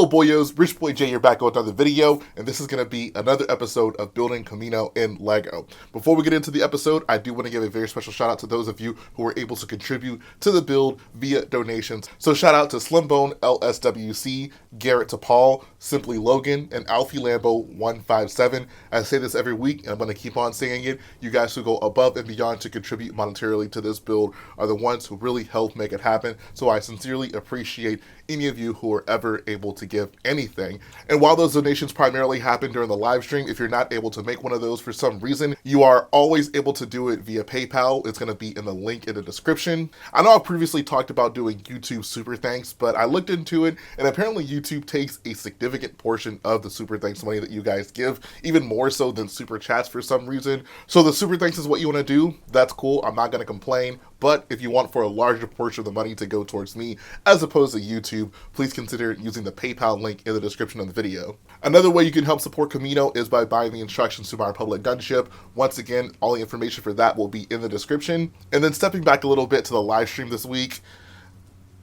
Hello boyos, Rich Boy J here back with another video, and this is going to be another episode of building Kamino in Lego. Before we get into the episode, I do want to give a very special shout out to those of you who were able to contribute to the build via donations. So shout out to Slimbone LSWC, Garrett to Paul, Simply Logan, and Alfie Lambo 157. I say this every week, and I'm going to keep on saying it. You guys who go above and beyond to contribute monetarily to this build are the ones who really help make it happen. So I sincerely appreciate any of you who are ever able to give anything. And while those donations primarily happen during the live stream, if you're not able to make one of those for some reason, you are always able to do it via PayPal. It's going to be in the link in the description. I know I've previously talked about doing YouTube super thanks, but I looked into it, and apparently YouTube takes a significant portion of the super thanks money that you guys give, even more so than super chats for some reason. So the super thanks is what you want to do. That's cool. I'm not going to complain. But if you want for a larger portion of the money to go towards me as opposed to YouTube, please consider using the PayPal link in the description of the video. Another way you can help support Kamino is by buying the instructions to my Republic gunship. Once again, all the information for that will be in the description. And then stepping back a little bit to the live stream this week,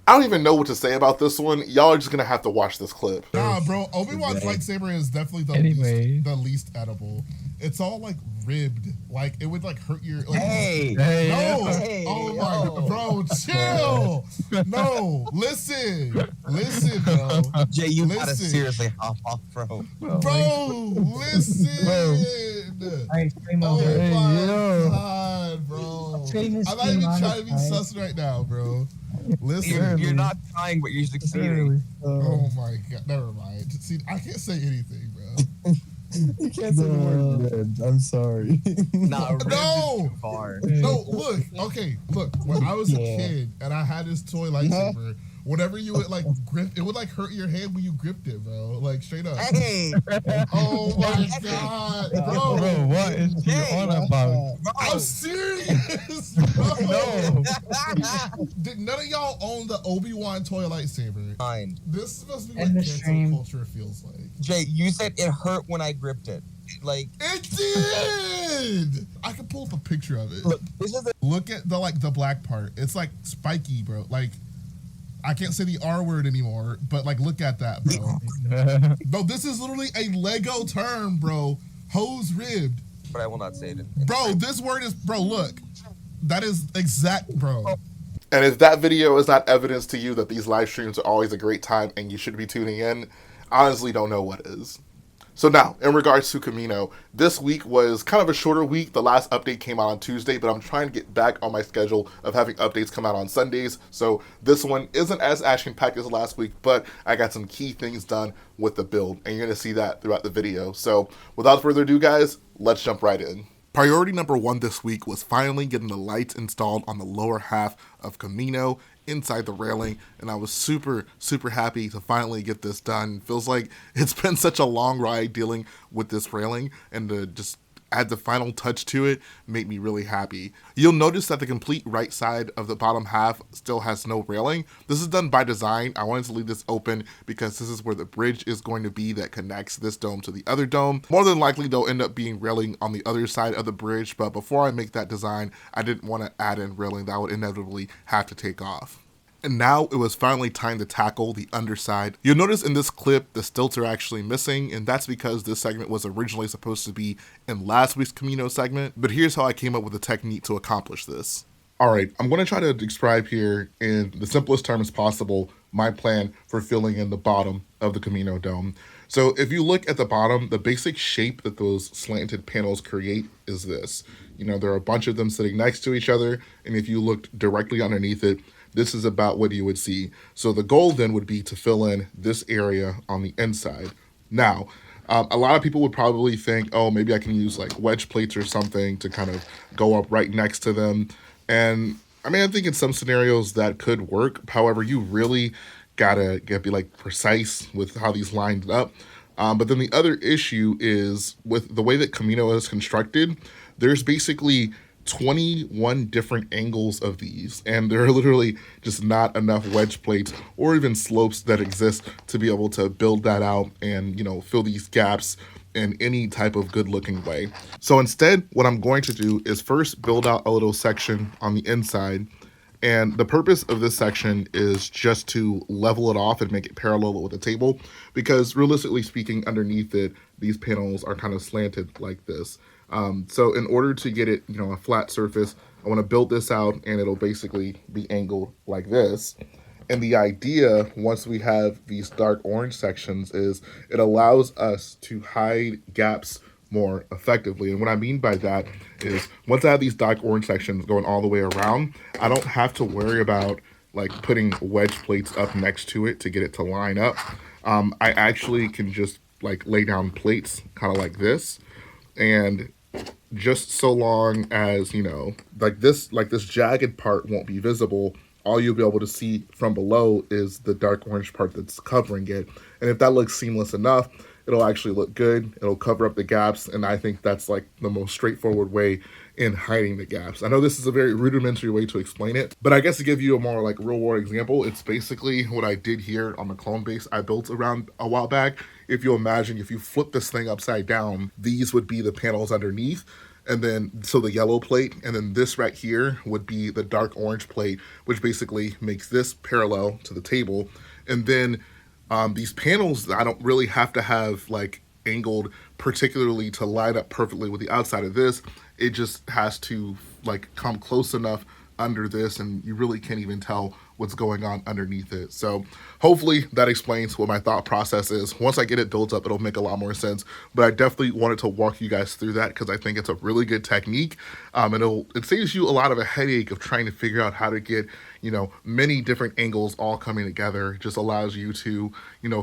I don't even know what to say about this one. Y'all are just going to have to watch this clip. Nah, bro, Obi-Wan's lightsaber is definitely the least edible. It's all like ribbed. Like it would like hurt your like, oh my bro, chill. No, listen, bro. Jay, you gotta seriously hop off, bro. Bro, listen. Oh my god, bro. I'm not even trying to be sus right now, bro. Listen, you're not trying, but you're succeeding. Oh my god, never mind. See, I can't say anything, bro. You can't say the word ribbed. I'm sorry. Nah, ribbed no, is too far. No, look. Okay, look. When I was a kid and I had this toy lightsaber, whenever you would like grip, it would like hurt your hand when you gripped it, bro. Like straight up. Hey. Oh my god, bro. Bro, what is you on about? I'm serious, bro. No. Did none of y'all own the Obi-Wan toy lightsaber? Fine. This must be what cancel culture feels like. Jay, you said it hurt when I gripped it. Like it did. I can pull up a picture of it. Look, this is look at the black part. It's like spiky, bro. Like I can't say the R word anymore, but like look at that, bro. No, this is literally a Lego term, bro. Hose ribbed. But I will not say it. Bro, this word is bro. Look, that is exact, bro. And if that video is not evidence to you that these live streams are always a great time and you should be tuning in, I honestly don't know what is. So now, in regards to Kamino, this week was kind of a shorter week. The last update came out on Tuesday, but I'm trying to get back on my schedule of having updates come out on Sundays. So this one isn't as action-packed as last week, but I got some key things done with the build, and you're going to see that throughout the video. So without further ado, guys, let's jump right in. Priority number one this week was finally getting the lights installed on the lower half of Kamino inside the railing, and I was super happy to finally get this done. Feels like it's been such a long ride dealing with this railing, and to just add the final touch to it made me really happy. You'll notice that the complete right side of the bottom half still has no railing. This is done by design. I wanted to leave this open because this is where the bridge is going to be that connects this dome to the other dome. More than likely there'll end up being railing on the other side of the bridge, but before I make that design, I didn't want to add in railing that would inevitably have to take off. And now it was finally time to tackle the underside. You'll notice in this clip the stilts are actually missing, and that's because this segment was originally supposed to be in last week's Kamino segment, but here's how I came up with a technique to accomplish this. Alright, I'm going to try to describe here in the simplest terms possible my plan for filling in the bottom of the Kamino dome. So if you look at the bottom, the basic shape that those slanted panels create is this. You know, there are a bunch of them sitting next to each other, and if you looked directly underneath it, this is about what you would see. So the goal then would be to fill in this area on the inside. Now, a lot of people would probably think, oh, maybe I can use like wedge plates or something to kind of go up right next to them. And I mean, I think in some scenarios that could work. However, you really gotta be like precise with how these lined up. But then the other issue is with the way that Kamino is constructed, there's basically 21 different angles of these, and there are literally just not enough wedge plates or even slopes that exist to be able to build that out and, you know, fill these gaps in any type of good looking way. So instead, what I'm going to do is first build out a little section on the inside, And the purpose of this section is just to level it off and make it parallel with the table, because realistically speaking, underneath it, these panels are kind of slanted like this. So in order to get it, a flat surface, I want to build this out and it'll basically be angled like this. And the idea, once we have these dark orange sections, is it allows us to hide gaps more effectively. And what I mean by that is once I have these dark orange sections going all the way around, I don't have to worry about like putting wedge plates up next to it to get it to line up. I actually can just like lay down plates kind of like this, and just so long as, like this jagged part won't be visible, all you'll be able to see from below is the dark orange part that's covering it. And if that looks seamless enough, it'll actually look good. It'll cover up the gaps. And I think that's like the most straightforward way in hiding the gaps. I know this is a very rudimentary way to explain it, but I guess to give you a more like real world example, it's basically what I did here on the clone base I built around a while back. If you imagine, if you flip this thing upside down, these would be the panels underneath. And then, so the yellow plate, and then this right here would be the dark orange plate, which basically makes this parallel to the table. And then these panels, I don't really have to have like angled particularly to line up perfectly with the outside of this. It just has to like come close enough under this, and you really can't even tell what's going on underneath it. So hopefully that explains what my thought process is. Once I get it built up, it'll make a lot more sense, but I definitely wanted to walk you guys through that because I think it's a really good technique. And it saves you a lot of a headache of trying to figure out how to get, many different angles all coming together. It just allows you to,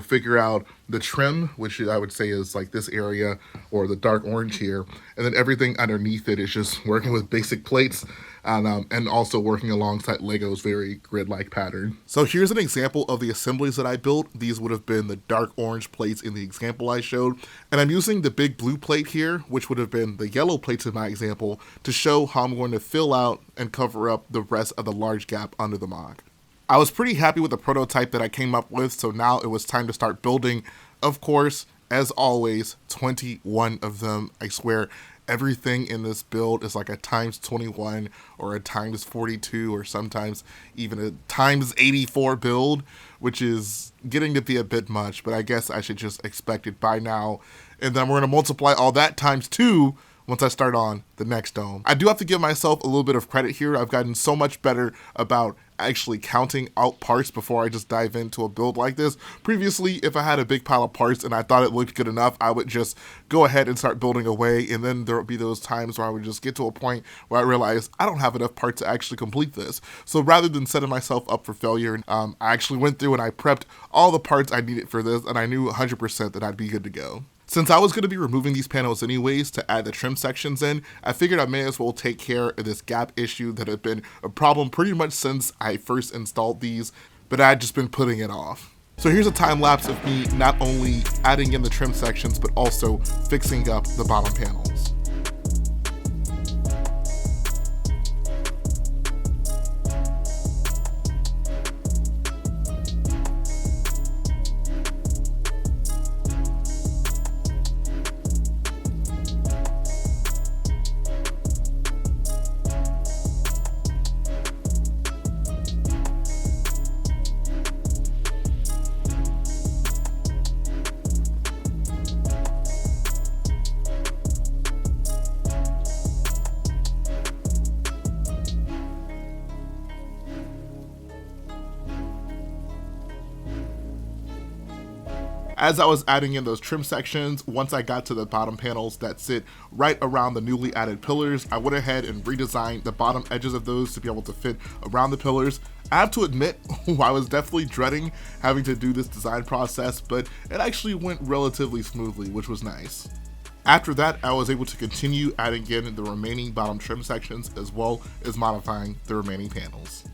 figure out the trim, which I would say is like this area or the dark orange here. And then everything underneath it is just working with basic plates and also working alongside Lego's very grid-like pattern. So here's an example of the assemblies that I built. These would have been the dark orange plates in the example I showed. And I'm using the big blue plate here, which would have been the yellow plates in my example, to show how I'm going to fill out and cover up the rest of the large gap under the MOC. I was pretty happy with the prototype that I came up with, so now it was time to start building. Of course, as always, 21 of them, I swear. Everything in this build is like a times 21 or a times 42 or sometimes even a times 84 build, which is getting to be a bit much, but I guess I should just expect it by now. And then we're going to multiply all that times 2 once I start on the next dome. I do have to give myself a little bit of credit here. I've gotten so much better about actually counting out parts before I just dive into a build like this. Previously, if I had a big pile of parts and I thought it looked good enough, I would just go ahead and start building away, and then there would be those times where I would just get to a point where I realized I don't have enough parts to actually complete this. So rather than setting myself up for failure, I actually went through and I prepped all the parts I needed for this, and I knew 100% that I'd be good to go. Since I was going to be removing these panels anyways to add the trim sections in, I figured I may as well take care of this gap issue that had been a problem pretty much since I first installed these, but I had just been putting it off. So here's a time lapse of me not only adding in the trim sections, but also fixing up the bottom panels. As I was adding in those trim sections, once I got to the bottom panels that sit right around the newly added pillars, I went ahead and redesigned the bottom edges of those to be able to fit around the pillars. I have to admit, I was definitely dreading having to do this design process, but it actually went relatively smoothly, which was nice. After that, I was able to continue adding in the remaining bottom trim sections as well as modifying the remaining panels.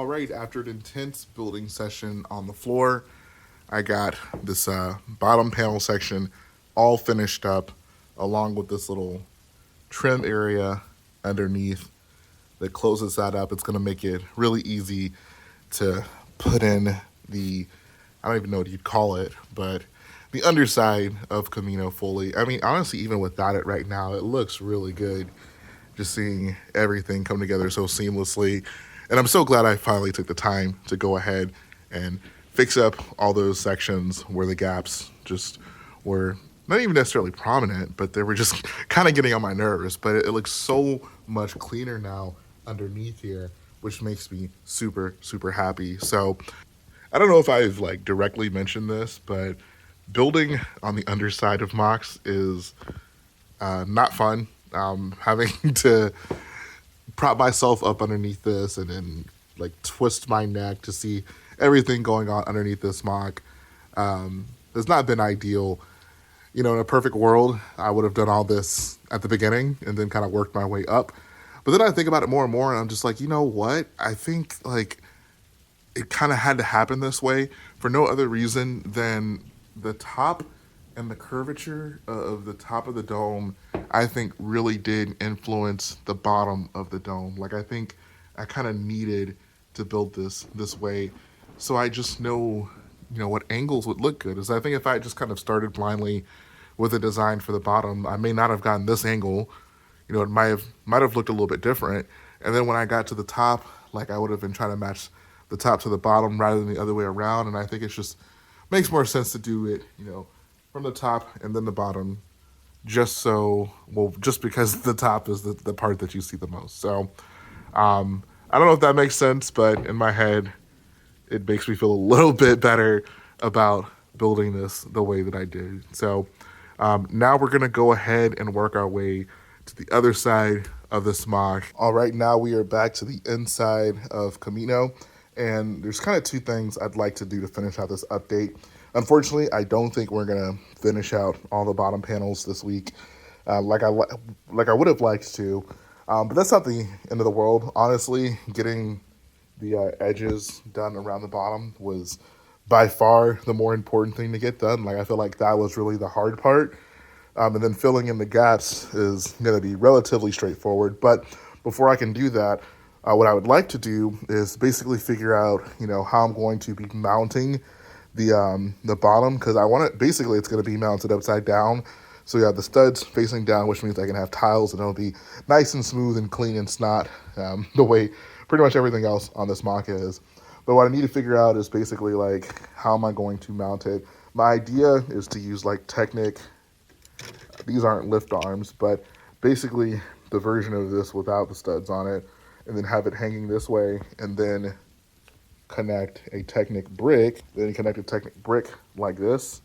All right, after an intense building session on the floor, I got this bottom panel section all finished up, along with this little trim area underneath that closes that up. It's going to make it really easy to put in the, I don't even know what you'd call it, but the underside of Kamino fully. I mean, honestly, even without it right now, it looks really good. Just seeing everything come together so seamlessly. And I'm so glad I finally took the time to go ahead and fix up all those sections where the gaps just were not even necessarily prominent, but they were just kind of getting on my nerves. But it looks so much cleaner now underneath here, which makes me super, super happy. So I don't know if I've like directly mentioned this, but building on the underside of mocks is not fun. Having to prop myself up underneath this and then like twist my neck to see everything going on underneath this mock has not been ideal. You know, in a perfect world, I would have done all this at the beginning and then kind of worked my way up. But then I think about it more and more, and I'm just like, you know what? I think like it kind of had to happen this way for no other reason than the top and the curvature of the top of the dome, I think really did influence the bottom of the dome. Like I think I kind of needed to build this way, so I just know, you know, what angles would look good. Is I think if I just kind of started blindly with a design for the bottom, I may not have gotten this angle. You know, it might have looked a little bit different. And then when I got to the top, like I would have been trying to match the top to the bottom rather than the other way around. And I think it's just makes more sense to do it, you know, from the top and then the bottom, just because the top is the part that you see the most. So I don't know if that makes sense, but in my head, it makes me feel a little bit better about building this the way that I did. So now we're going to go ahead and work our way to the other side of this mock. All right, now we are back to the inside of Kamino, and there's kind of two things I'd like to do to finish out this update. Unfortunately, I don't think we're going to finish out all the bottom panels this week like I would have liked to, but that's not the end of the world. Honestly, getting the edges done around the bottom was by far the more important thing to get done. Like I feel like that was really the hard part. And then filling in the gaps is going to be relatively straightforward. But before I can do that, what I would like to do is basically figure out, you know, how I'm going to be mounting the bottom, because I want it, basically it's going to be mounted upside down. So you have the studs facing down, which means I can have tiles and it'll be nice and smooth and clean and snot the way pretty much everything else on this mock is. But what I need to figure out is basically like, how am I going to mount it? My idea is to use like Technic. These aren't lift arms, but basically the version of this without the studs on it, and then have it hanging this way, and then connect a Technic brick, then connect a Technic brick like this,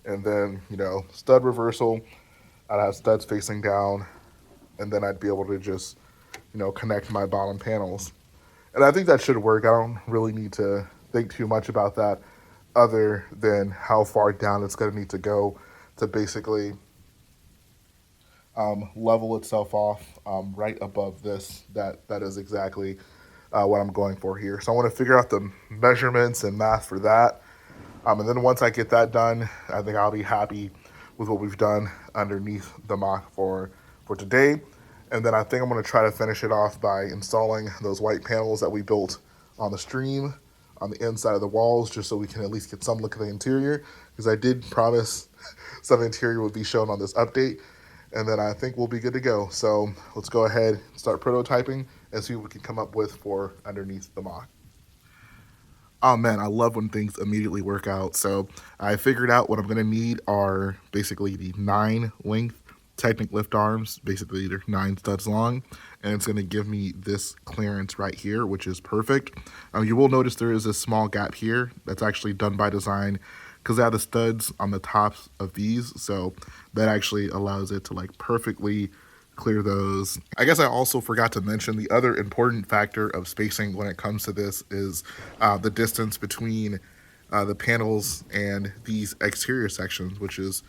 and then, you know, stud reversal. I'd have studs facing down, and then I'd be able to just, you know, connect my bottom panels. And I think that should work. I don't really need to think too much about that other than how far down it's going to need to go to basically level itself off right above this. That is exactly what I'm going for here. So I want to figure out the measurements and math for that. And then once I get that done, I think I'll be happy with what we've done underneath the mock for today. And then I think I'm going to try to finish it off by installing those white panels that we built on the stream on the inside of the walls, just so we can at least get some look at the interior, because I did promise some interior would be shown on this update. And then I think we'll be good to go. So let's go ahead and start prototyping and see what we can come up with for underneath the mock. Oh man, I love when things immediately work out. So I figured out what I'm gonna need are basically the 9 length Technic lift arms. Basically they're 9 studs long, and it's gonna give me this clearance right here, which is perfect. You will notice there is a small gap here. That's actually done by design, because I have the studs on the tops of these, so that actually allows it to like perfectly clear those. I guess I also forgot to mention the other important factor of spacing when it comes to this is the distance between the panels and these exterior sections, which is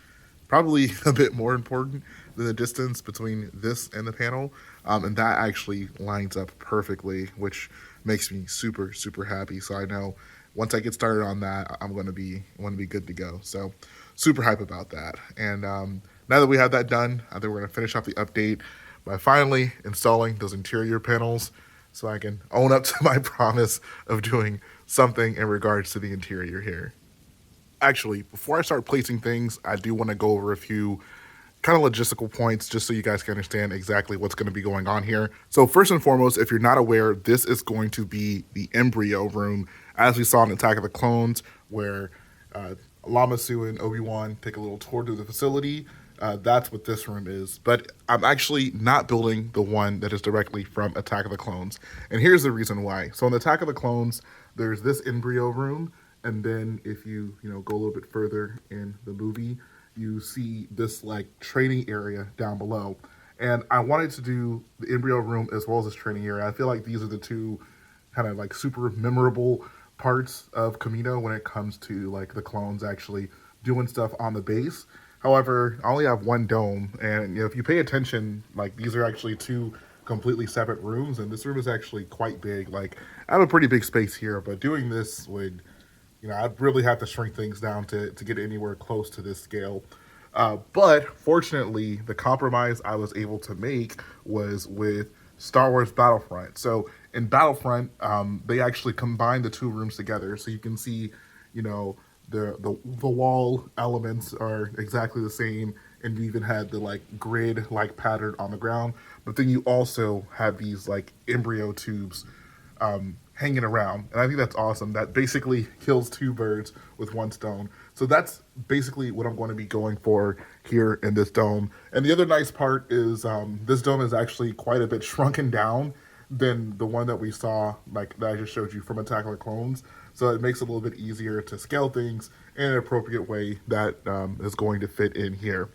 probably a bit more important than the distance between this and the panel. And that actually lines up perfectly, which makes me super super happy. So I know once I get started on that, I'm going to be good to go. So super hype about that. And now that we have that done, I think we're going to finish off the update by finally installing those interior panels so I can own up to my promise of doing something in regards to the interior here. Actually, before I start placing things, I do want to go over a few kind of logistical points just so you guys can understand exactly what's going to be going on here. So first and foremost, if you're not aware, this is going to be the embryo room, as we saw in Attack of the Clones, where Lama Su and Obi-Wan take a little tour to the facility. That's what this room is. But I'm actually not building the one that is directly from Attack of the Clones. And here's the reason why. So in Attack of the Clones, there's this embryo room, and then if you go a little bit further in the movie, you see this like training area down below. And I wanted to do the embryo room as well as this training area. I feel like these are the two kind of like super memorable parts of Kamino when it comes to like the clones actually doing stuff on the base. However, I only have one dome, and if you pay attention, like these are actually two completely separate rooms, and this room is actually quite big. Like I have a pretty big space here, but doing this would, I'd really have to shrink things down to get anywhere close to this scale. But fortunately, the compromise I was able to make was with Star Wars Battlefront. So in Battlefront, they actually combined the two rooms together, so you can see, the wall elements are exactly the same, and you even had the like grid like pattern on the ground. But then you also have these like embryo tubes hanging around, and I think that's awesome. That basically kills two birds with one stone. So that's basically what I'm going to be going for here in this dome. And the other nice part is this dome is actually quite a bit shrunken down than the one that we saw, like that I just showed you from Attack of the Clones. So it makes it a little bit easier to scale things in an appropriate way that is going to fit in here.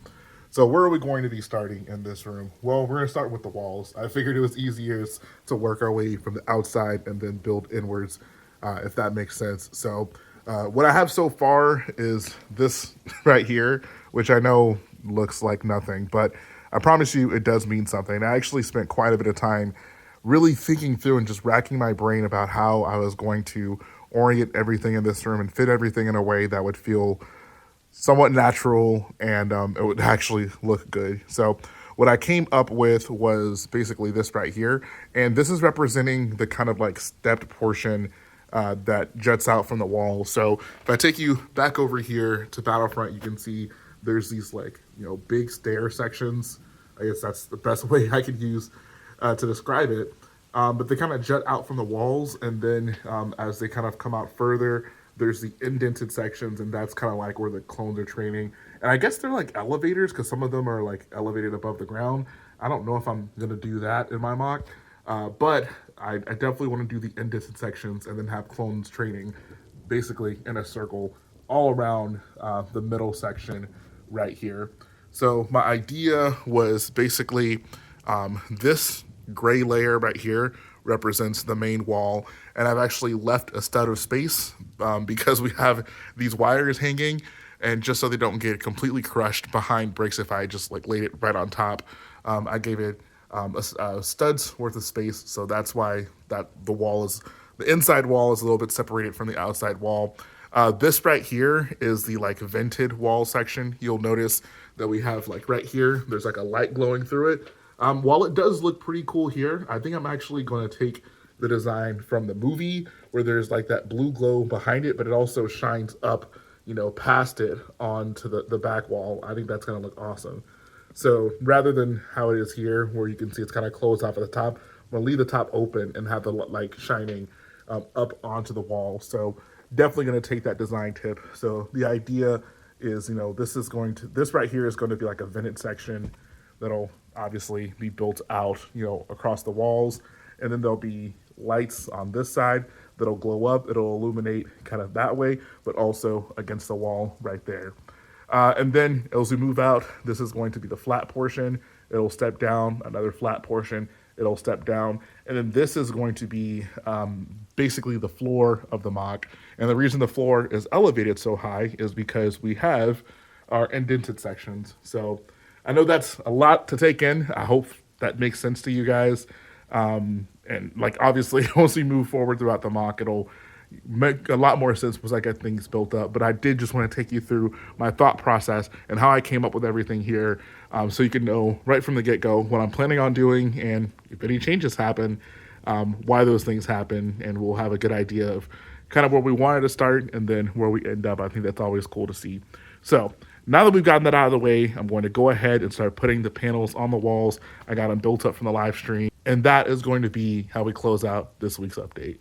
So where are we going to be starting in this room? Well, we're going to start with the walls. I figured it was easiest to work our way from the outside and then build inwards, if that makes sense. So what I have so far is this right here, which I know looks like nothing, but I promise you it does mean something. I actually spent quite a bit of time really thinking through and just racking my brain about how I was going to orient everything in this room and fit everything in a way that would feel somewhat natural and it would actually look good. So what I came up with was basically this right here. And this is representing the kind of like stepped portion that juts out from the wall. So if I take you back over here to Battlefront, you can see there's these like, big stair sections. I guess that's the best way I could use to describe it. But they kind of jut out from the walls, and then as they kind of come out further, there's the indented sections, and that's kind of like where the clones are training. And I guess they're like elevators, because some of them are like elevated above the ground. I don't know if I'm going to do that in my mock, but I definitely want to do the indented sections and then have clones training basically in a circle all around the middle section right here. So my idea was basically this gray layer right here represents the main wall, and I've actually left a stud of space because we have these wires hanging, and just so they don't get completely crushed behind bricks if I just like laid it right on top, I gave it a stud's worth of space. So that's why that the inside wall is a little bit separated from the outside wall. This right here is the like vented wall section. You'll notice that we have like right here, there's like a light glowing through it. While it does look pretty cool here, I think I'm actually going to take the design from the movie where there's like that blue glow behind it, but it also shines up, past it onto the back wall. I think that's going to look awesome. So rather than how it is here, where you can see it's kind of closed off at the top, I'm going to leave the top open and have the like shining up onto the wall. So definitely going to take that design tip. So the idea is, this right here is going to be like a vented section that'll obviously be built out, across the walls. And then there'll be lights on this side that'll glow up. It'll illuminate kind of that way, but also against the wall right there. And then as we move out, this is going to be the flat portion. It'll step down, another flat portion. It'll step down. And then this is going to be basically the floor of the mock. And the reason the floor is elevated so high is because we have our indented sections. So I know that's a lot to take in. I hope that makes sense to you guys. And like obviously, once we move forward throughout the mock, it'll make a lot more sense once I get things built up. But I did just want to take you through my thought process and how I came up with everything here, so you can know right from the get go what I'm planning on doing, and if any changes happen, why those things happen, and we'll have a good idea of kind of where we wanted to start and then where we end up. I think that's always cool to see. So now that we've gotten that out of the way, I'm going to go ahead and start putting the panels on the walls. I got them built up from the live stream, and that is going to be how we close out this week's update.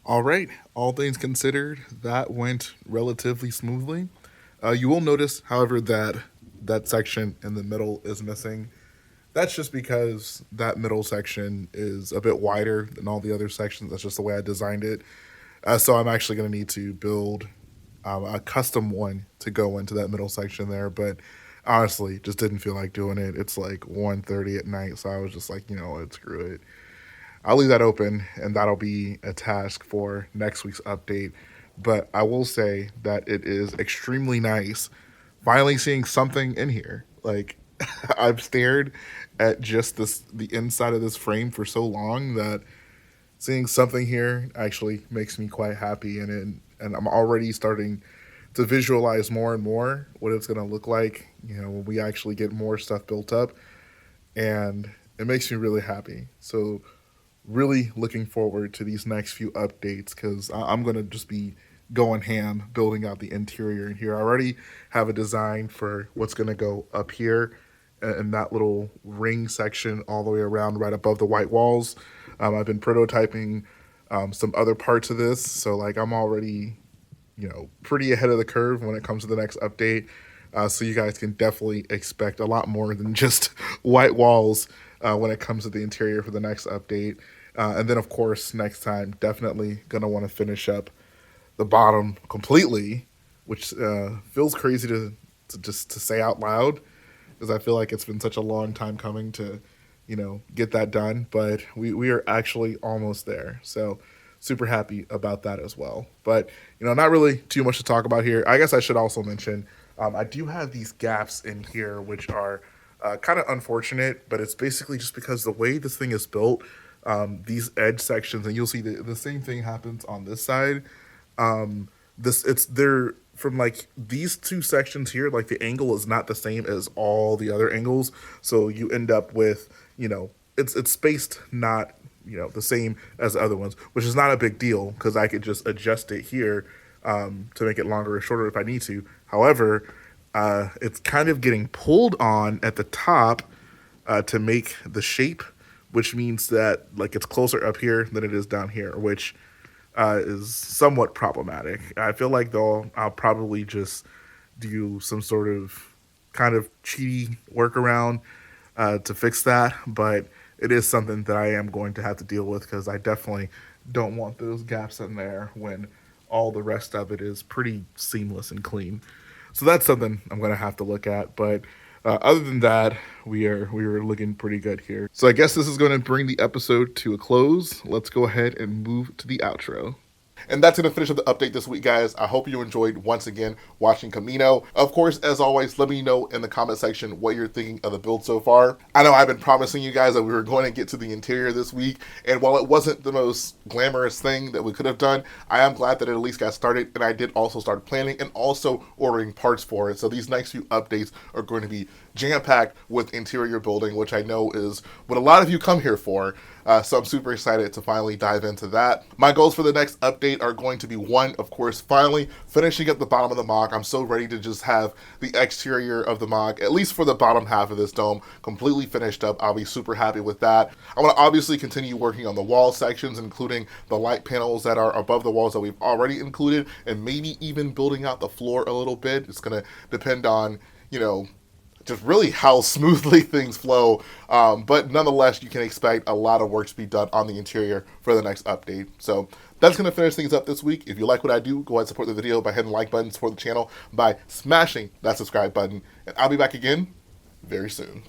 All right, all things considered, that went relatively smoothly. You will notice, however, that that section in the middle is missing. That's just because that middle section is a bit wider than all the other sections. That's just the way I designed it. So I'm actually going to need to build a custom one to go into that middle section there. But honestly, just didn't feel like doing it. It's like 1:30 at night, so I was just like, you know what, screw it. I'll leave that open, and that'll be a task for next week's update. But I will say that it is extremely nice finally seeing something in here. Like, I've stared at just the inside of this frame for so long that seeing something here actually makes me quite happy, and I'm already starting to visualize more and more what it's going to look like, when we actually get more stuff built up, and it makes me really happy. So really looking forward to these next few updates, because I'm going to just be going ham building out the interior in here. I already have a design for what's going to go up here in that little ring section all the way around right above the white walls. I've been prototyping some other parts of this, so like I'm already pretty ahead of the curve when it comes to the next update. So you guys can definitely expect a lot more than just white walls when it comes to the interior for the next update. And then, of course, next time, definitely going to want to finish up the bottom completely, which feels crazy to just to say out loud, because I feel like it's been such a long time coming to, get that done. But we are actually almost there. So super happy about that as well. But, not really too much to talk about here. I guess I should also mention I do have these gaps in here, which are kind of unfortunate, but it's basically just because the way this thing is built, these edge sections, and you'll see the same thing happens on this side. They're from like these two sections here, like the angle is not the same as all the other angles. So you end up with, it's spaced not, the same as the other ones, which is not a big deal because I could just adjust it here to make it longer or shorter if I need to. However, it's kind of getting pulled on at the top to make the shape, which means that like it's closer up here than it is down here, which is somewhat problematic. I feel like I'll probably just do some sort of kind of cheaty workaround to fix that, but it is something that I am going to have to deal with because I definitely don't want those gaps in there when all the rest of it is pretty seamless and clean. So that's something I'm going to have to look at. But Other than that, we are looking pretty good here. So I guess this is going to bring the episode to a close. Let's go ahead and move to the outro. And that's going to finish up the update this week, guys. I hope you enjoyed, once again, watching Kamino. Of course, as always, let me know in the comment section what you're thinking of the build so far. I know I've been promising you guys that we were going to get to the interior this week, and while it wasn't the most glamorous thing that we could have done, I am glad that it at least got started, and I did also start planning and also ordering parts for it. So these next few updates are going to be jam-packed with interior building, which I know is what a lot of you come here for. So I'm super excited to finally dive into that. My goals for the next update are going to be, one, of course, finally finishing up the bottom of the MOC. I'm so ready to just have the exterior of the MOC, at least for the bottom half of this dome, completely finished up. I'll be super happy with that. I want to obviously continue working on the wall sections, including the light panels that are above the walls that we've already included, and maybe even building out the floor a little bit. It's going to depend on, just really how smoothly things flow. But nonetheless, you can expect a lot of work to be done on the interior for the next update. So that's going to finish things up this week. If you like what I do, go ahead and support the video by hitting the like button, support the channel by smashing that subscribe button. And I'll be back again very soon.